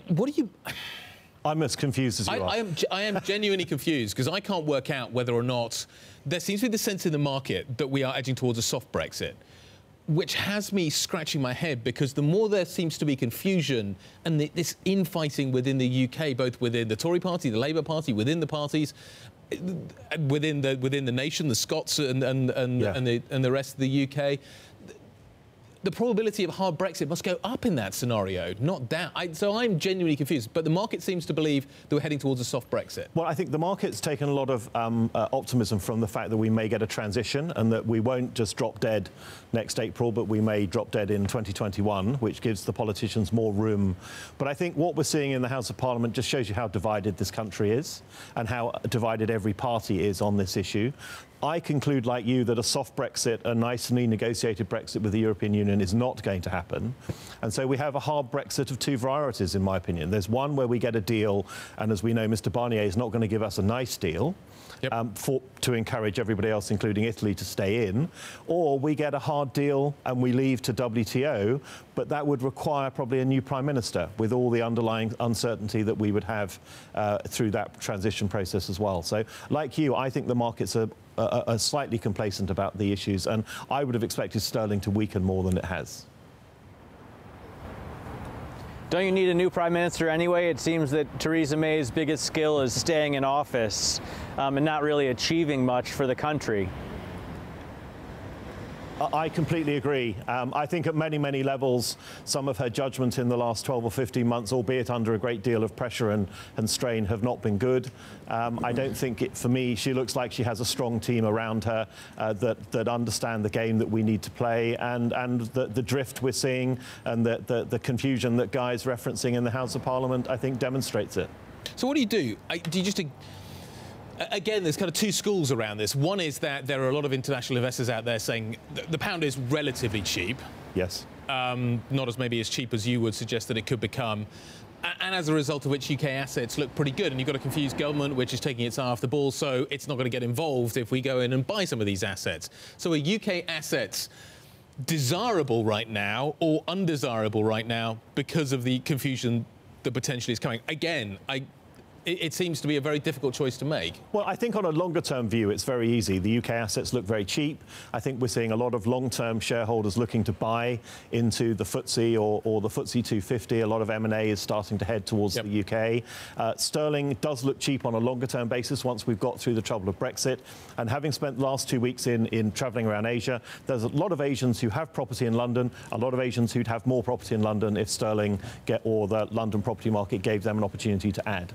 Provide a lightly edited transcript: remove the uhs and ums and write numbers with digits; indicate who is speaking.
Speaker 1: What do you...
Speaker 2: I'm as confused as you are.
Speaker 1: I am genuinely confused because I can't work out whether or not there seems to be the sense in the market that we are edging towards a soft Brexit, which has me scratching my head because the more there seems to be confusion and this infighting within the UK, both within the Tory party, the Labour party, within the parties, within the nation, the Scots and the rest of the UK. The probability of a hard Brexit must go up in that scenario, not down. So I'm genuinely confused. But the market seems to believe that we're heading towards a soft Brexit.
Speaker 2: Well, I think the market's taken a lot of optimism from the fact that we may get a transition and that we won't just drop dead next April, but we may drop dead in 2021, which gives the politicians more room. But I think what we're seeing in the House of Parliament just shows you how divided this country is and how divided every party is on this issue. I conclude, like you, that a soft Brexit, a nicely negotiated Brexit with the European Union is not going to happen. And so we have a hard Brexit of two varieties, in my opinion. There's one where we get a deal, and as we know, Mr Barnier is not going to give us a nice deal. Yep. To encourage everybody else, including Italy, to stay in, or we get a hard deal and we leave to WTO, but that would require probably a new Prime Minister with all the underlying uncertainty that we would have through that transition process as well. So, like you, I think the markets are slightly complacent about the issues, and I would have expected sterling to weaken more than it has.
Speaker 3: Don't you need a new Prime Minister anyway? It seems that Theresa May's biggest skill is staying in office and not really achieving much for the country.
Speaker 2: I completely agree. I think at many, many levels, some of her judgment in the last 12 or 15 months, albeit under a great deal of pressure and strain, have not been good. I don't think, for me, she looks like she has a strong team around her that understand the game that we need to play, and the drift we're seeing and the confusion that Guy's referencing in the House of Parliament, I think, demonstrates it.
Speaker 1: So what do you do? Do you just... Again, there's kind of two schools around this. One is that there are a lot of international investors out there saying the pound is relatively cheap.
Speaker 2: Yes.
Speaker 1: Not as maybe as cheap as you would suggest that it could become. And as a result of which UK assets look pretty good. And you've got a confused government which is taking its eye off the ball, so it's not going to get involved if we go in and buy some of these assets. So are UK assets desirable right now or undesirable right now because of the confusion that potentially is coming? Again, it seems to be a very difficult choice to make. Well,
Speaker 2: I think on a longer-term view, it's very easy. The UK assets look very cheap. I think we're seeing a lot of long-term shareholders looking to buy into the FTSE or the FTSE 250. A lot of M&A is starting to head towards the UK. Sterling does look cheap on a longer-term basis once we've got through the trouble of Brexit. And having spent the last 2 weeks in travelling around Asia, there's a lot of Asians who have property in London, a lot of Asians who'd have more property in London if sterling or the London property market gave them an opportunity to add.